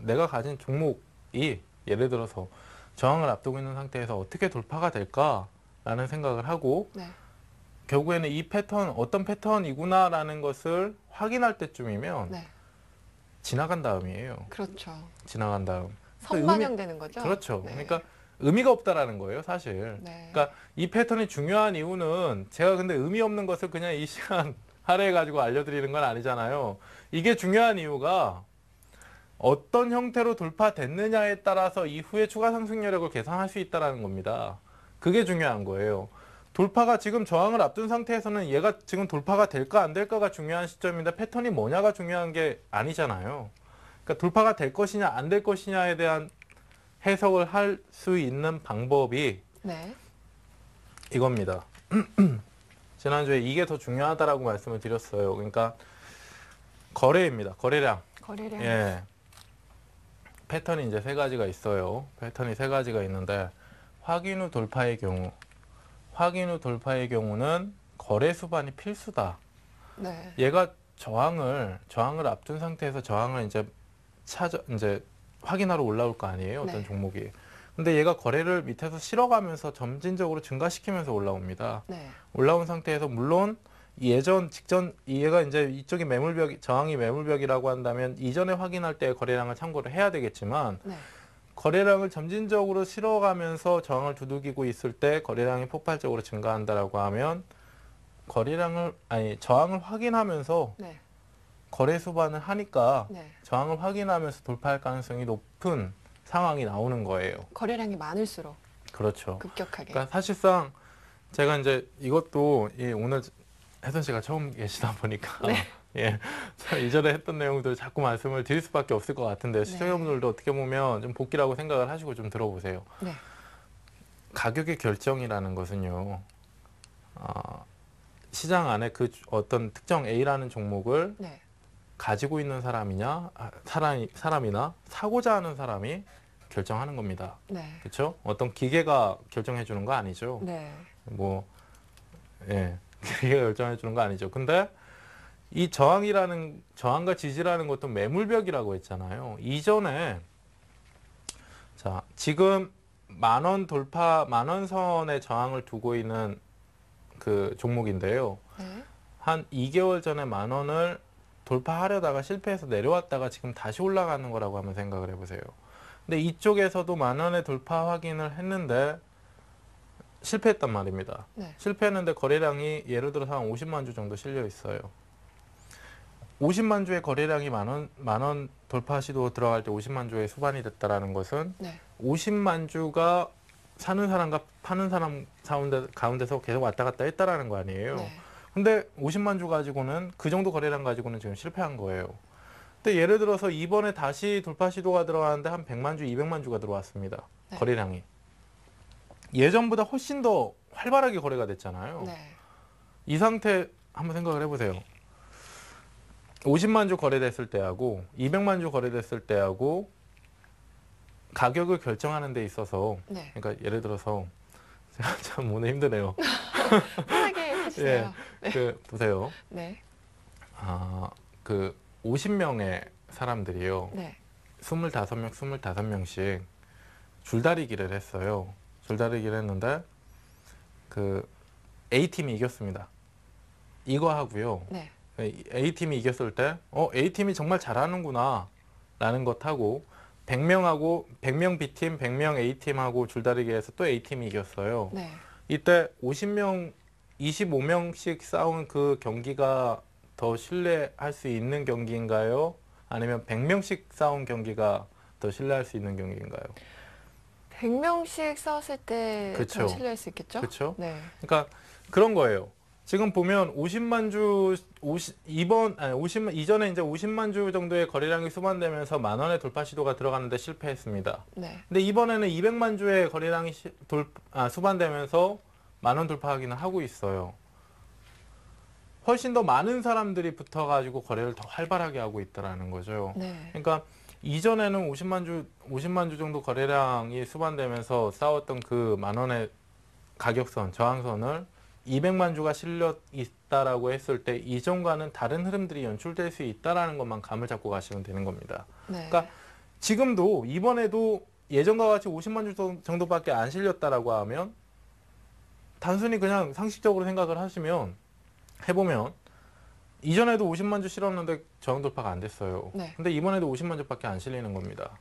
내가 가진 종목이 예를 들어서 저항을 앞두고 있는 상태에서 어떻게 돌파가 될까라는 생각을 하고 네. 결국에는 이 패턴, 어떤 패턴이구나라는 것을 확인할 때쯤이면 네. 지나간 다음이에요. 그렇죠. 지나간 다음. 선반영되는 거죠. 그렇죠. 네. 그러니까 의미가 없다라는 거예요, 사실. 네. 그러니까 이 패턴이 중요한 이유는 제가 근데 의미 없는 것을 그냥 이 시간 할애해가지고 알려드리는 건 아니잖아요. 이게 중요한 이유가 어떤 형태로 돌파됐느냐에 따라서 이후에 추가 상승 여력을 계산할 수 있다는 겁니다. 그게 중요한 거예요. 돌파가 지금 저항을 앞둔 상태에서는 얘가 지금 돌파가 될까 안 될까가 중요한 시점인데 패턴이 뭐냐가 중요한 게 아니잖아요. 그러니까 돌파가 될 것이냐 안 될 것이냐에 대한 해석을 할 수 있는 방법이 네. 이겁니다. 지난주에 이게 더 중요하다라고 말씀을 드렸어요. 그러니까 거래입니다. 거래량. 거래량. 예. 패턴이 이제 세 가지가 있어요. 패턴이 세 가지가 있는데 확인 후 돌파의 경우는 거래 수반이 필수다. 네. 얘가 저항을 앞둔 상태에서 저항을 이제 확인하러 올라올 거 아니에요. 어떤 네. 종목이. 근데 얘가 거래를 밑에서 실어가면서 점진적으로 증가시키면서 올라옵니다. 네. 올라온 상태에서 물론 직전 얘가 이제 이쪽이 저항이 매물벽이라고 한다면 이전에 확인할 때 거래량을 참고를 해야 되겠지만 네. 거래량을 점진적으로 실어가면서 저항을 두들기고 있을 때 거래량이 폭발적으로 증가한다라고 하면 저항을 확인하면서 네. 거래 수반을 하니까 네. 저항을 확인하면서 돌파할 가능성이 높은 상황이 나오는 거예요. 거래량이 많을수록 그렇죠. 급격하게. 그러니까 사실상 제가 이제 이것도 오늘 혜선 씨가 처음 계시다 보니까 네. 예, 이전에 했던 내용들 자꾸 말씀을 드릴 수밖에 없을 것 같은데 시청자분들도 어떻게 보면 좀 복기라고 생각을 하시고 좀 들어보세요. 네. 가격의 결정이라는 것은요, 시장 안에 그 어떤 특정 A라는 종목을 네. 가지고 있는 사람이나 사고자 하는 사람이 결정하는 겁니다. 네. 그렇죠? 어떤 기계가 결정해 주는 거 아니죠. 네. 기계가 결정해 주는 거 아니죠. 근데 이 저항과 지지라는 것도 매물벽이라고 했잖아요. 이전에 지금 만원 선의 저항을 두고 있는 그 종목인데요. 네. 한 2개월 전에 10,000원을 돌파하려다가 실패해서 내려왔다가 지금 다시 올라가는 거라고 한번 생각을 해보세요. 근데 이쪽에서도 10,000원의 돌파 확인을 했는데 실패했단 말입니다. 네. 실패했는데 거래량이 예를 들어서 한 50만 주 정도 실려 있어요. 50만 주의 거래량이 만원 돌파 시도 들어갈 때 50만 주의 수반이 됐다라는 것은 네. 50만 주가 사는 사람과 파는 사람 가운데서 계속 왔다 갔다 했다라는 거 아니에요. 네. 근데 50만 주 가지고는 그 정도 거래량 가지고는 지금 실패한 거예요. 근데 예를 들어서 이번에 다시 돌파 시도가 들어가는데 한 100만 주, 200만 주가 들어왔습니다. 네. 거래량이. 예전보다 훨씬 더 활발하게 거래가 됐잖아요. 네. 이 상태 한번 생각을 해보세요. 50만 주 거래됐을 때하고 200만 주 거래됐을 때하고 가격을 결정하는 데 있어서 네. 그러니까 예를 들어서 제가 참 오늘 힘드네요. 편하게 해주세요. 보세요. 네. 50명의 사람들이요. 네. 25명씩 줄다리기를 했어요. 줄다리기를 했는데 A팀이 이겼습니다. 이거 하고요. 네. A팀이 이겼을 때 A팀이 정말 잘하는구나 라는 것하고 100명 B팀, 100명 A팀하고 줄다리기에서 또 A팀이 이겼어요. 네. 이때 50명, 25명씩 싸운 그 경기가 더 신뢰할 수 있는 경기인가요? 아니면 100명씩 싸운 경기가 더 신뢰할 수 있는 경기인가요? 100명씩 싸웠을 때 더 그쵸. 신뢰할 수 있겠죠? 그렇죠? 네. 그러니까 그런 거예요. 지금 보면 50만 주 이전에 이제 50만 주 정도의 거래량이 수반되면서 10,000원의 돌파 시도가 들어갔는데 실패했습니다. 네. 근데 이번에는 200만 주의 거래량이 수반되면서 10,000원 돌파 확인을 하고 있어요. 훨씬 더 많은 사람들이 붙어가지고 거래를 더 활발하게 하고 있다라는 거죠. 네. 그러니까 이전에는 50만 주 정도 거래량이 수반되면서 싸웠던 그 만 원의 가격선, 저항선을 200만 주가 실려 있다라고 했을 때 이전과는 다른 흐름들이 연출될 수 있다라는 것만 감을 잡고 가시면 되는 겁니다. 네. 그러니까 지금도 이번에도 예전과 같이 50만 주 정도밖에 안 실렸다라고 하면 단순히 그냥 상식적으로 생각을 해보면 이전에도 50만 주 실었는데 저항 돌파가 안 됐어요. 네. 근데 이번에도 50만 주밖에 안 실리는 겁니다.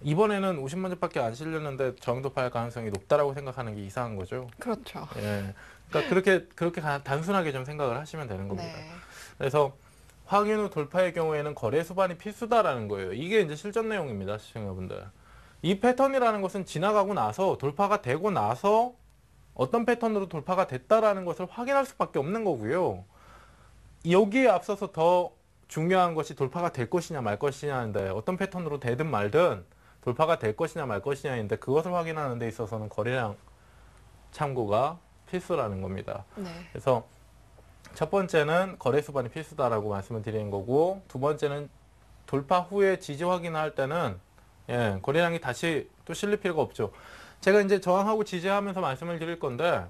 이번에는 50만 주밖에 안 실렸는데 저항 돌파할 가능성이 높다라고 생각하는 게 이상한 거죠. 그렇죠. 예. 그러니까 그렇게 단순하게 좀 생각을 하시면 되는 겁니다. 네. 그래서 확인 후 돌파의 경우에는 거래 수반이 필수다라는 거예요. 이게 이제 실전 내용입니다, 시청자분들. 이 패턴이라는 것은 지나가고 나서 돌파가 되고 나서 어떤 패턴으로 돌파가 됐다라는 것을 확인할 수밖에 없는 거고요. 여기에 앞서서 더 중요한 것이 돌파가 될 것이냐 말 것이냐인데 어떤 패턴으로 되든 말든 돌파가 될 것이냐 말 것이냐인데 그것을 확인하는 데 있어서는 거래량 참고가 필수라는 겁니다. 네. 그래서 첫 번째는 거래 수반이 필수다라고 말씀을 드리는 거고, 두 번째는 돌파 후에 지지 확인할 때는 거래량이 다시 또 실릴 필요가 없죠. 제가 이제 저항하고 지지하면서 말씀을 드릴 건데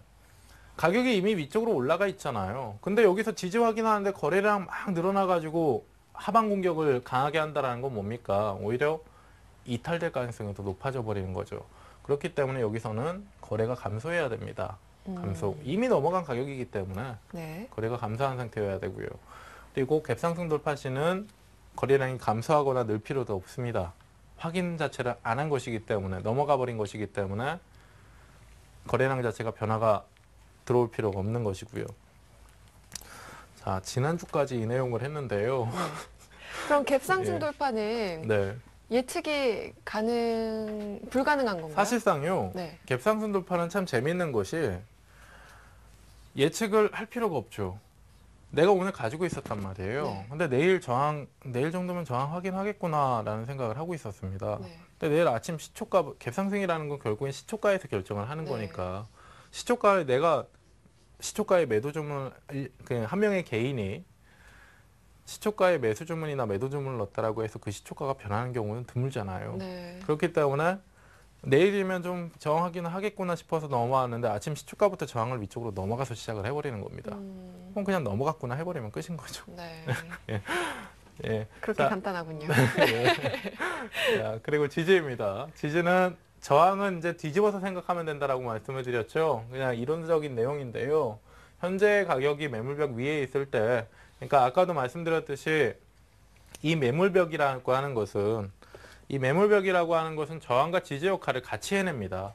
가격이 이미 위쪽으로 올라가 있잖아요. 근데 여기서 지지 확인하는데 거래량 막 늘어나가지고 하방 공격을 강하게 한다라는 건 뭡니까? 오히려 이탈될 가능성이 더 높아져 버리는 거죠. 그렇기 때문에 여기서는 거래가 감소해야 됩니다. 감소. 이미 넘어간 가격이기 때문에 네. 거래가 감소한 상태여야 되고요. 그리고 갭상승 돌파 시는 거래량이 감소하거나 늘 필요도 없습니다. 확인 자체를 안 한 것이기 때문에, 넘어가 버린 것이기 때문에 거래량 자체가 변화가 들어올 필요가 없는 것이고요. 자, 지난주까지 이 내용을 했는데요. 그럼 갭상승 예. 돌파는 네. 예측이 불가능한 건가요? 사실상요. 네. 갭상승 돌파는 참 재미있는 것이 예측을 할 필요가 없죠. 내가 오늘 가지고 있었단 말이에요. 네. 근데 내일 정도면 저항 확인하겠구나라는 생각을 하고 있었습니다. 네. 근데 내일 아침 시초가, 갭상승이라는 건 결국엔 시초가에서 결정을 하는 네. 거니까 시초가에 매도 주문, 그냥 한 명의 개인이 시초가에 매수 주문이나 매도 주문을 넣었다라고 해서 그 시초가가 변하는 경우는 드물잖아요. 네. 그렇기 때문에 내일이면 좀 저항 확인을 하겠구나 싶어서 넘어왔는데 아침 시초가부터 저항을 위쪽으로 넘어가서 시작을 해버리는 겁니다. 그럼 그냥 넘어갔구나 해버리면 끝인 거죠. 네. 예. 그렇게 자, 간단하군요. 자, 그리고 지지입니다. 지지는 저항은 이제 뒤집어서 생각하면 된다라고 말씀을 드렸죠. 그냥 이론적인 내용인데요. 현재 가격이 매물벽 위에 있을 때, 그러니까 아까도 말씀드렸듯이 이 매물벽이라고 하는 것은 저항과 지지 역할을 같이 해냅니다.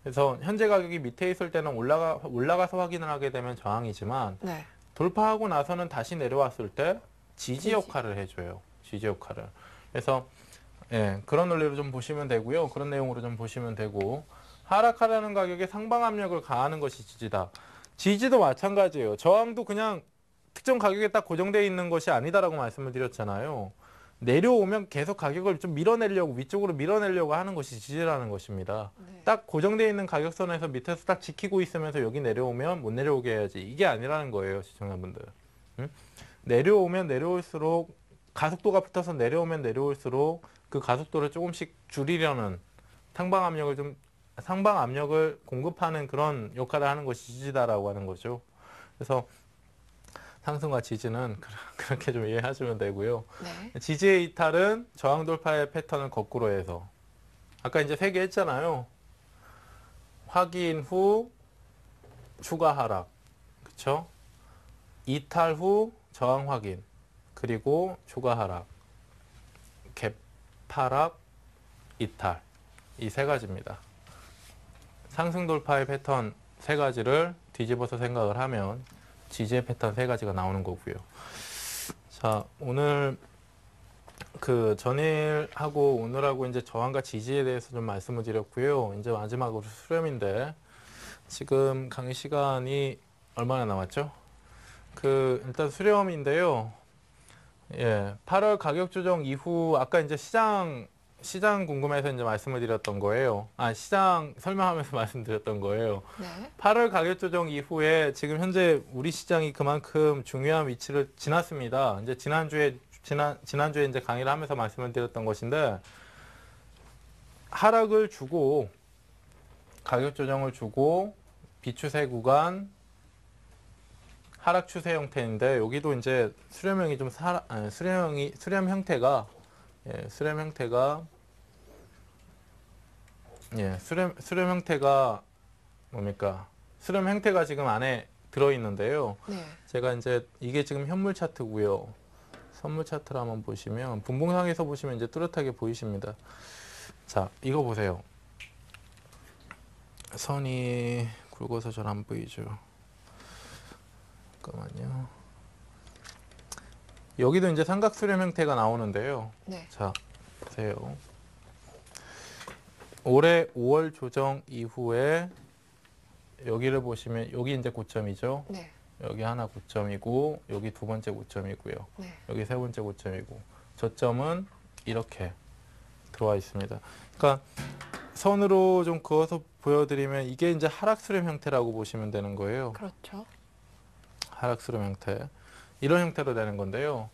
그래서 현재 가격이 밑에 있을 때는 올라가서 확인을 하게 되면 저항이지만 네. 돌파하고 나서는 다시 내려왔을 때 지지 역할을 해줘요. 지지 역할을. 그래서 그런 논리로 좀 보시면 되고요. 그런 내용으로 좀 보시면 되고, 하락하려는 가격에 상방 압력을 가하는 것이 지지다. 지지도 마찬가지예요. 저항도 그냥 특정 가격에 딱 고정되어 있는 것이 아니다라고 말씀을 드렸잖아요. 내려오면 계속 가격을 좀 위쪽으로 밀어내려고 하는 것이 지지라는 것입니다. 네. 딱 고정되어 있는 가격선에서 밑에서 딱 지키고 있으면서 여기 내려오면 못 내려오게 해야지. 이게 아니라는 거예요, 시청자분들. 응? 내려오면 내려올수록, 가속도가 붙어서 내려오면 내려올수록 그 가속도를 조금씩 줄이려는 상방 압력을 공급하는 그런 역할을 하는 것이 지지다라고 하는 거죠. 그래서 상승과 지지는 그렇게 좀 이해하시면 되고요. 네. 지지의 이탈은 저항 돌파의 패턴을 거꾸로 해서, 아까 이제 3개 했잖아요. 확인 후 추가 하락, 그렇죠? 이탈 후 저항 확인, 그리고 추가 하락, 갭 하락, 이탈, 이 3가지입니다. 상승 돌파의 패턴 3가지를 뒤집어서 생각을 하면 지지의 패턴 3가지가 나오는 거고요. 자, 오늘 전일하고 오늘하고 이제 저항과 지지에 대해서 좀 말씀을 드렸고요. 이제 마지막으로 수렴인데, 지금 강의 시간이 얼마나 남았죠? 일단 수렴인데요. 8월 가격 조정 이후, 아까 이제 시장 궁금해서 이제 말씀을 드렸던 거예요. 시장 설명하면서 말씀드렸던 거예요. 네. 8월 가격 조정 이후에 지금 현재 우리 시장이 그만큼 중요한 위치를 지났습니다. 이제 지난주에 지난주에 이제 강의를 하면서 말씀을 드렸던 것인데, 하락을 주고 가격 조정을 주고 비추세 구간 하락 추세 형태인데, 여기도 이제 수렴형이 좀 수렴 형태가 수렴 형태가 뭡니까? 수렴 형태가 지금 안에 들어 있는데요. 네. 제가 이제 이게 지금 현물 차트고요. 선물 차트를 한번 보시면 분봉상에서 보시면 이제 뚜렷하게 보이십니다. 자, 이거 보세요. 선이 굵어서 잘 안 보이죠. 잠깐만요. 여기도 이제 삼각 수렴 형태가 나오는데요. 네. 자, 보세요. 올해 5월 조정 이후에 여기를 보시면 여기 이제 고점이죠. 네. 여기 하나 고점이고 여기 두 번째 고점이고요. 네. 여기 세 번째 고점이고 저점은 이렇게 들어와 있습니다. 그러니까 선으로 좀 그어서 보여드리면 이게 이제 하락수렴 형태라고 보시면 되는 거예요. 그렇죠. 하락수렴 형태. 이런 형태로 되는 건데요.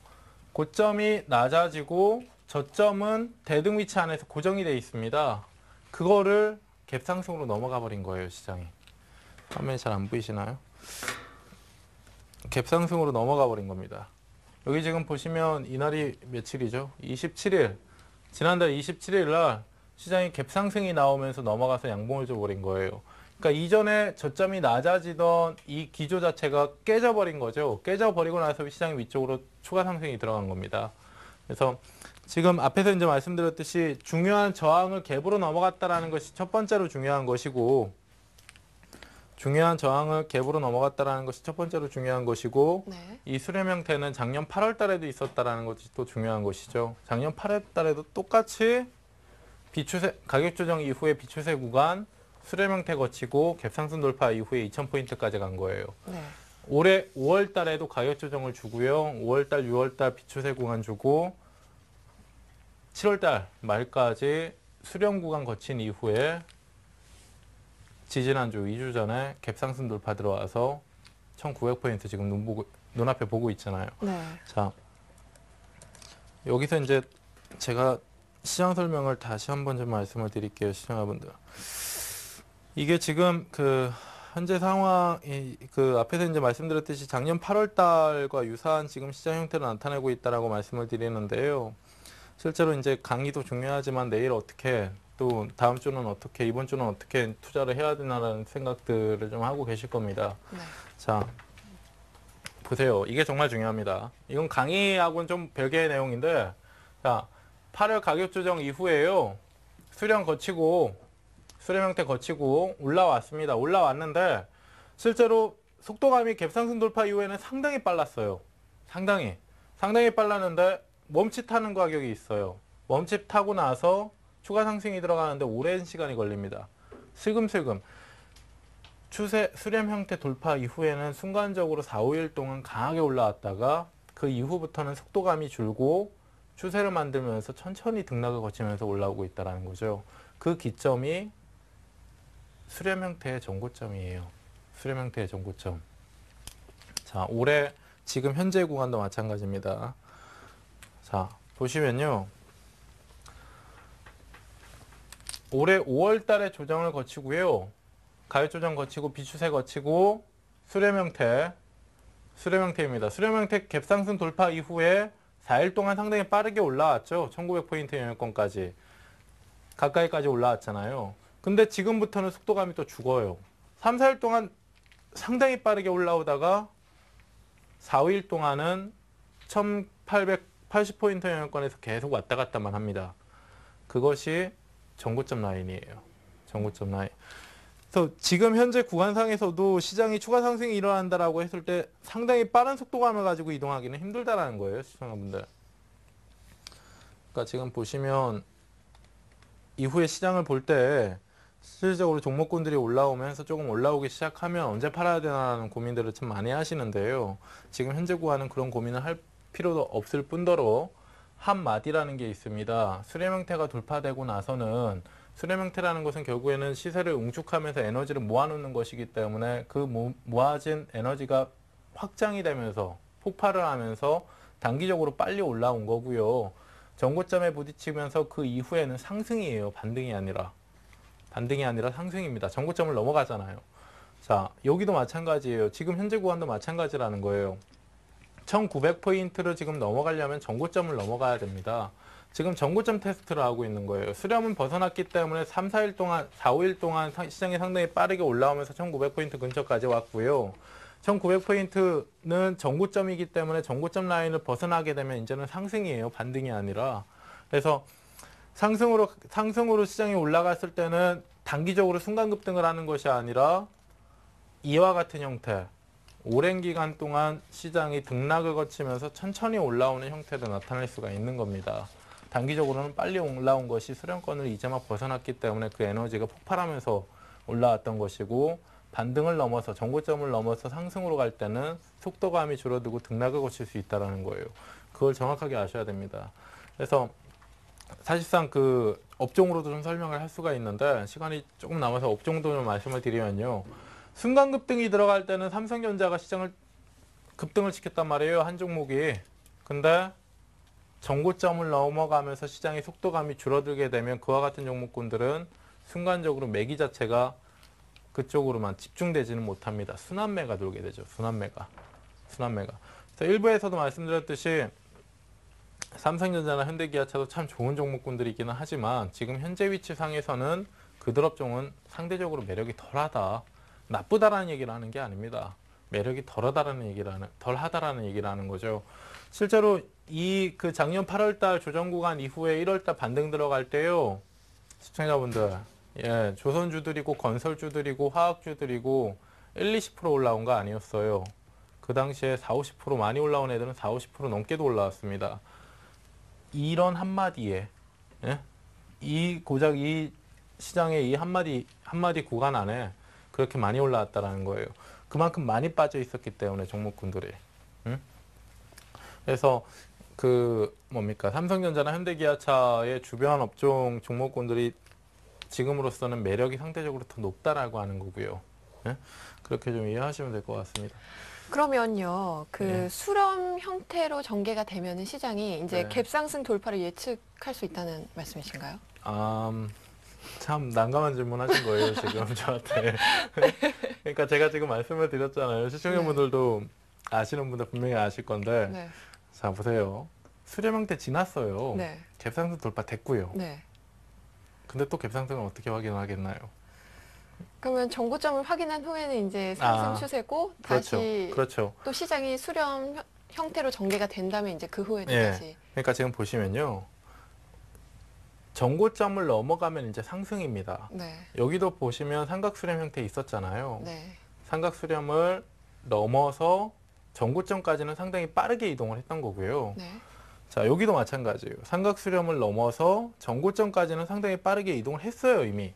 고점이 낮아지고 저점은 대등 위치 안에서 고정이 되어 있습니다. 그거를 갭상승으로 넘어가 버린 거예요, 시장이. 화면이 잘 안 보이시나요? 갭상승으로 넘어가 버린 겁니다. 여기 지금 보시면 이날이 며칠이죠? 27일. 지난달 27일 날 시장이 갭상승이 나오면서 넘어가서 양봉을 줘버린 거예요. 그러니까 이전에 저점이 낮아지던 이 기조 자체가 깨져버린 거죠. 깨져버리고 나서 시장이 위쪽으로 추가 상승이 들어간 겁니다. 그래서 지금 앞에서 이제 말씀드렸듯이 중요한 저항을 갭으로 넘어갔다라는 것이 첫 번째로 중요한 것이고, 중요한 저항을 갭으로 넘어갔다라는 것이 첫 번째로 중요한 것이고, 네. 이 수렴 형태는 작년 8월 달에도 있었다라는 것이 또 중요한 것이죠. 작년 8월 달에도 똑같이 비추세 가격 조정 이후에 비추세 구간 수렴 형태 거치고 갭상승 돌파 이후에 2000포인트까지 간 거예요. 네. 올해 5월 달에도 가격 조정을 주고요. 5월 달, 6월 달 비추세 구간 주고 7월 달 말까지 수렴 구간 거친 이후에 지지난주 2주 전에 갭상승 돌파 들어와서 1900포인트 지금 눈앞에 보고 있잖아요. 네. 자, 여기서 이제 제가 시장 설명을 다시 한번 좀 말씀을 드릴게요, 시청자분들. 이게 지금 그 현재 상황이 그 앞에서 이제 말씀드렸듯이 작년 8월 달과 유사한 지금 시장 형태를 나타내고 있다라고 말씀을 드리는데요. 실제로 이제 강의도 중요하지만 내일 어떻게, 또 다음 주는 어떻게, 이번 주는 어떻게 투자를 해야 되나라는 생각들을 좀 하고 계실 겁니다. 네. 자, 보세요. 이게 정말 중요합니다. 이건 강의하고는 좀 별개의 내용인데, 자, 8월 가격 조정 이후에요. 수렴 형태 거치고 올라왔습니다. 올라왔는데 실제로 속도감이 갭상승 돌파 이후에는 상당히 빨랐어요. 상당히 빨랐는데 멈칫하는 가격이 있어요. 멈칫하고 나서 추가 상승이 들어가는데 오랜 시간이 걸립니다. 슬금슬금 수렴 형태 돌파 이후에는 순간적으로 4, 5일 동안 강하게 올라왔다가 그 이후부터는 속도감이 줄고 추세를 만들면서 천천히 등락을 거치면서 올라오고 있다는 거죠. 그 기점이 수렴 형태의 전고점이에요. 수렴 형태의 전고점. 자, 올해 지금 현재 구간도 마찬가지입니다. 자, 보시면요. 올해 5월 달에 조정을 거치고요. 가격 조정 거치고 비추세 거치고 수렴 형태입니다. 수렴 형태 갭상승 돌파 이후에 4일 동안 상당히 빠르게 올라왔죠. 1900포인트 영역권까지. 가까이까지 올라왔잖아요. 근데 지금부터는 속도감이 또 죽어요. 3, 4일 동안 상당히 빠르게 올라오다가 4, 5일 동안은 1880포인트 영역권에서 계속 왔다 갔다만 합니다. 그것이 전고점 라인이에요. 전고점 라인. 그래서 지금 현재 구간상에서도 시장이 추가 상승이 일어난다라고 했을 때 상당히 빠른 속도감을 가지고 이동하기는 힘들다라는 거예요, 시청자분들. 그러니까 지금 보시면 이후에 시장을 볼 때 실질적으로 종목군들이 올라오면서 조금 올라오기 시작하면 언제 팔아야 되나라는 고민들을 참 많이 하시는데요. 지금 현재 구간은 그런 고민을 할 필요도 없을 뿐더러 한마디라는 게 있습니다. 수렴 형태가 돌파되고 나서는 수렴 형태라는 것은 결국에는 시세를 응축하면서 에너지를 모아놓는 것이기 때문에 그 모아진 에너지가 확장이 되면서 폭발을 하면서 단기적으로 빨리 올라온 거고요. 전고점에 부딪히면서 그 이후에는 상승이에요. 반등이 아니라 상승입니다. 전고점을 넘어가잖아요. 자, 여기도 마찬가지예요. 지금 현재 구간도 마찬가지라는 거예요. 1900포인트를 지금 넘어가려면 전고점을 넘어가야 됩니다. 지금 전고점 테스트를 하고 있는 거예요. 수렴은 벗어났기 때문에 3, 4일 동안, 4, 5일 동안 시장이 상당히 빠르게 올라오면서 1900포인트 근처까지 왔고요. 1900포인트는 전고점이기 때문에 전고점 라인을 벗어나게 되면 이제는 상승이에요. 반등이 아니라. 그래서 상승으로 시장이 올라갔을 때는 단기적으로 순간급등을 하는 것이 아니라 이와 같은 형태, 오랜 기간 동안 시장이 등락을 거치면서 천천히 올라오는 형태로 나타날 수가 있는 겁니다. 단기적으로는 빨리 올라온 것이 수렴권을 이제 막 벗어났기 때문에 그 에너지가 폭발하면서 올라왔던 것이고, 반등을 넘어서 전고점을 넘어서 상승으로 갈 때는 속도감이 줄어들고 등락을 거칠 수 있다는 거예요. 그걸 정확하게 아셔야 됩니다. 그래서 사실상 그 업종으로도 좀 설명을 할 수가 있는데 시간이 조금 남아서 업종도 좀 말씀을 드리면요. 순간급등이 들어갈 때는 삼성전자가 시장을 급등을 시켰단 말이에요. 한 종목이. 근데 전고점을 넘어가면서 시장의 속도감이 줄어들게 되면 그와 같은 종목군들은 순간적으로 매기 자체가 그쪽으로만 집중되지는 못합니다. 순환매가 돌게 되죠. 순환매가. 그래서 일부에서도 말씀드렸듯이 삼성전자나 현대기아차도 참 좋은 종목군들이기는 하지만 지금 현재 위치상에서는 그들 업종은 상대적으로 매력이 덜하다. 나쁘다라는 얘기를 하는 게 아닙니다. 매력이 덜하다라는 얘기를 하는 거죠. 실제로 그 작년 8월달 조정 구간 이후에 1월달 반등 들어갈 때요. 시청자분들, 조선주들이고 건설주들이고 화학주들이고 1, 20% 올라온 거 아니었어요. 그 당시에 4, 50% 많이 올라온 애들은 4, 50% 넘게도 올라왔습니다. 이런 한마디에, 고작 이 시장의 이 한마디 구간 안에 그렇게 많이 올라왔다라는 거예요. 그만큼 많이 빠져 있었기 때문에 종목군들이. 그래서 삼성전자나 현대기아차의 주변 업종 종목군들이 지금으로서는 매력이 상대적으로 더 높다라고 하는 거고요. 그렇게 좀 이해하시면 될 것 같습니다. 그러면요, 수렴 형태로 전개가 되면은 시장이 이제 갭상승 돌파를 예측할 수 있다는 말씀이신가요? 참 난감한 질문 하신 거예요, 지금 저한테. 그러니까 제가 지금 말씀을 드렸잖아요. 시청자분들도 아시는 분들 분명히 아실 건데. 자, 보세요. 수렴 형태 지났어요. 갭상승 돌파 됐고요. 근데 또 갭상승을 어떻게 확인하겠나요? 그러면 전고점을 확인한 후에는 이제 상승 추세고 다시 그렇죠. 또 시장이 수렴 형태로 전개가 된다면 이제 그 후에도 다시. 그러니까 지금 보시면요. 전고점을 넘어가면 이제 상승입니다. 여기도 보시면 삼각수렴 형태 있었잖아요. 삼각수렴을 넘어서 전고점까지는 상당히 빠르게 이동을 했던 거고요. 자, 여기도 마찬가지예요. 삼각수렴을 넘어서 전고점까지는 상당히 빠르게 이동을 했어요, 이미.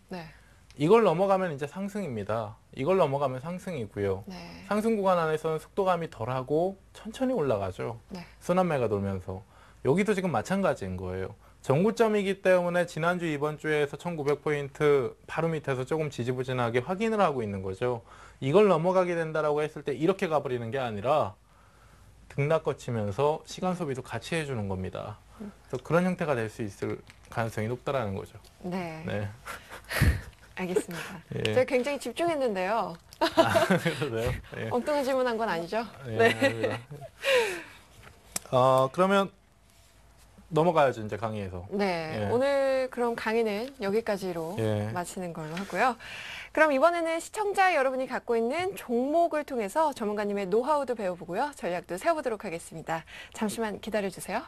이걸 넘어가면 이제 상승입니다. 이걸 넘어가면 상승이고요. 상승 구간 안에서는 속도감이 덜하고 천천히 올라가죠. 순환매가 돌면서. 여기도 지금 마찬가지인 거예요. 전고점이기 때문에 지난주 이번 주에서 1900포인트 바로 밑에서 조금 지지부진하게 확인을 하고 있는 거죠. 이걸 넘어가게 된다라고 했을 때 이렇게 가버리는 게 아니라 등락 거치면서 시간 소비도 같이 해주는 겁니다. 그래서 그런 형태가 될 수 있을 가능성이 높다라는 거죠. 네. 알겠습니다. 제가 굉장히 집중했는데요. 그러세요? 엉뚱한 질문한 건 아니죠? 그러면 넘어가야죠, 이제 강의에서. 오늘 그럼 강의는 여기까지로 마치는 걸로 하고요. 그럼 이번에는 시청자 여러분이 갖고 있는 종목을 통해서 전문가님의 노하우도 배워보고요. 전략도 세워보도록 하겠습니다. 잠시만 기다려주세요.